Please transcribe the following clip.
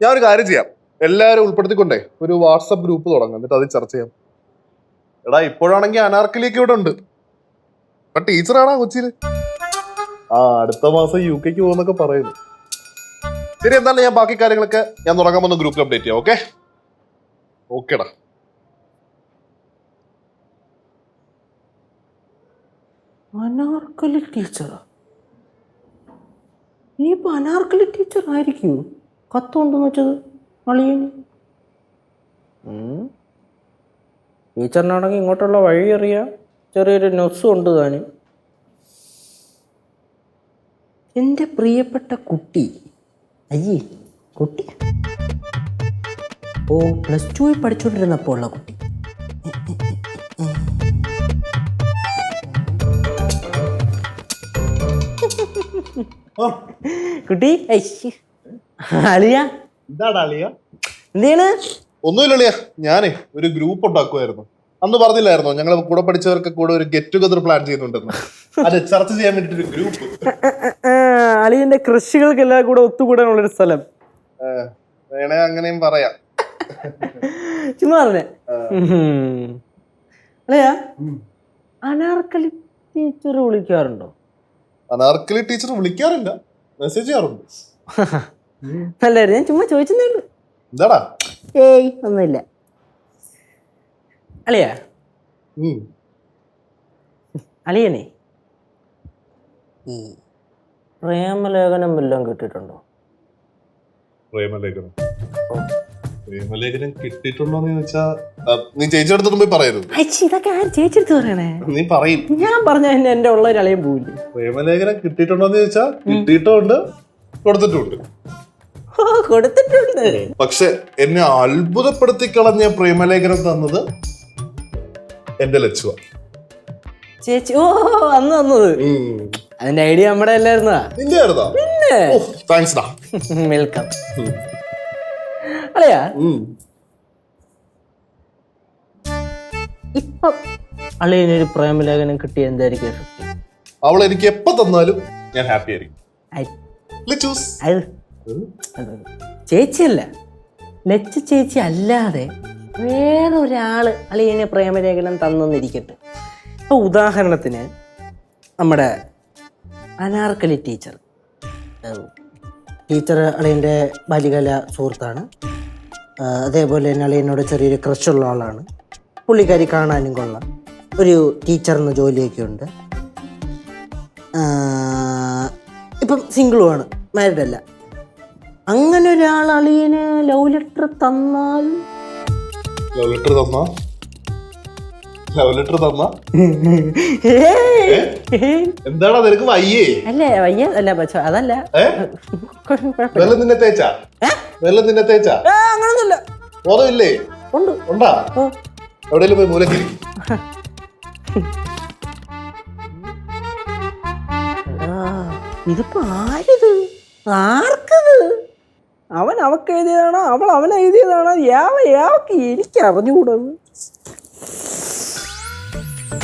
ഞാൻ ഒരു കാര്യം ചെയ്യാം, എല്ലാവരും ഉൾപ്പെടുത്തിക്കൊണ്ടേ ഒരു വാട്സപ്പ് ഗ്രൂപ്പ് തുടങ്ങാം, എന്നിട്ട് അത് ചർച്ച ചെയ്യാം. എടാ ഇപ്പോഴാണെങ്കിൽ അനാർക്കലിയൊക്കെ ഇവിടെ ഉണ്ട്. ഇപ്പൊ ടീച്ചറാണാ കൊച്ചിയില്. അടുത്ത മാസം UK പോകുന്നൊക്കെ പറയുന്നു. ശരി, എന്തായാലും ഞാൻ ബാക്കി കാര്യങ്ങളൊക്കെ ഞാൻ തുടങ്ങാൻ വന്ന ഗ്രൂപ്പിൽ അപ്ഡേറ്റ് ചെയ്യാം. ഓക്കെ ഓക്കേടാ. അനാർക്കലി ടീച്ചറാ? ഇനിയിപ്പോ അനാർക്കലി ടീച്ചർ ആയിരിക്കൂ കത്ത് കൊണ്ടെന്ന് വെച്ചത് അളിയന്? ടീച്ചറിനാണെങ്കിൽ ഇങ്ങോട്ടുള്ള വഴി അറിയാം, ചെറിയൊരു ന്യൂസും ഉണ്ട് താനും. എൻ്റെ പ്രിയപ്പെട്ട കുട്ടി. അയ്യേ കുട്ടി, ഓ +2 പഠിച്ചുകൊണ്ടിരുന്നപ്പോൾ ഉള്ള കുട്ടി. കുട്ടി അളിയ എന്താണ്? ഒന്നുമില്ല അളിയ, ഞാനേ ഒരു ഗ്രൂപ്പ് ഉണ്ടാക്കുമായിരുന്നു. അന്ന് പറഞ്ഞില്ലായിരുന്നോ ഞങ്ങൾ കൂടെ പഠിച്ചവർക്ക് കൂടെ ഒരു ഗെറ്റ് ടുഗദർ പ്ലാൻ ചെയ്യുന്നുണ്ടെന്ന്? അത് ചർച്ച ചെയ്യാൻ വേണ്ടിട്ട് ഒരു ഗ്രൂപ്പ്. അളിയന്റെ കൃഷികൾക്കെല്ലാം കൂടെ ഒത്തുകൂടാനുള്ളൊരു സ്ഥലം വേണേ അങ്ങനെയും പറയാം. ചുമ്മാ പറഞ്ഞേ. അല്ലയാ, അനാർക്കലി ടീച്ചർ വിളിക്കാറുണ്ടോ? അനാർക്കലി ടീച്ചർ വിളിക്കാറില്ല, മെസ്സേജ് ചെയ്യാറുണ്ട്. നല്ലായിരുന്നു, ഞാൻ ചുമ്മാ ചോദിച്ചേ ഉള്ളൂ. എന്താടാ? ഏയ് ഒന്നുമില്ല. അളിയാ, അളിയനെ ഈ പ്രേമലേഖനം വല്ലതും കിട്ടിയിട്ടുണ്ടോ? പ്രേമലേഖനം കിട്ടിയിട്ടുണ്ടോന്ന് ചോദിച്ചാ നീ ചേച്ചിയുടെ പോയി പറയരുത്. ഇതൊക്കെ ആര് ചേച്ചിയെടുത്ത് പറയണേ? നീ പറയും. ഞാൻ പറഞ്ഞ എന്റെ ഉള്ള ഒരു അളിയും പോവില്ലേ? പ്രേമലേഖനം കിട്ടിയിട്ടുണ്ടോന്ന് ചോദിച്ചാ കിട്ടിയിട്ടുണ്ട്, കൊടുത്തിട്ടുണ്ട്. കൊടുത്തിട്ടുണ്ട്. പക്ഷെ എന്നെ അത്ഭുതപ്പെടുത്തി കളഞ്ഞ പ്രേമലേഖനം തന്നത് എന്റെ ലച്ചുവ ചേച്ചി. ഓ അന്ന് തന്നത് അതിന്റെ ഐഡിയ നമ്മുടെ അല്ലായിരുന്നാ? നിന്റെ ആയിരുന്നാ? പിന്നെ താങ്ക്സ് ഡാ. വെൽക്കം. അല്ലയാ, ഇപ്പൊ അളിയനൊരു പ്രേമലേഖനം കിട്ടിയ എന്തായിരിക്കും എഫക്ട്? അവൾ എനിക്ക് എപ്പോ തന്നാലും ഞാൻ ഹാപ്പി ആയിരിക്കും. ചേച്ചിയല്ല, ലച്ചു ചേച്ചി അല്ലാതെ വേറൊരാള് അളിയനെ പ്രേമലേഖനം തന്നിരിക്കട്ടെ. ഇപ്പൊ ഉദാഹരണത്തിന് നമ്മുടെ അനാർക്കലി ടീച്ചർ അളിയൻ്റെ ബാല്യകാല സുഹൃത്താണ്. അതേപോലെ തന്നെ അളിയനോട് ചെറിയൊരു ക്രഷുള്ള ആളാണ്. പുള്ളിക്കാരി കാണാനും കൊള്ളാം, ഒരു ടീച്ചറിന് ജോലിയൊക്കെ ഉണ്ട്. ഇപ്പം സിംഗിളുമാണ്, മാരീഡ് അല്ല. അങ്ങനെ ഒരാൾ അളിയന് ലവ് ലെറ്റർ തന്നാൽ എന്താടാ നിനക്ക് വയ്യേ? അല്ലേ വയ്യ അല്ല, അതല്ല. നിന്നെ തേച്ചാ? അങ്ങനൊന്നുമില്ല. ബോധമില്ലേ? ഉണ്ടാ? എവിടെയെങ്കിലും പോയി മൂലക്കിരി. ഇതിപ്പോ ആരിത്? ആർക്കത്? അവൻ അവക്ക് എഴുതിയതാണോ അവൾ അവൻ എഴുതിയതാണോ? യാവക്ക് എനിക്ക് അറിഞ്ഞുകൂടത്.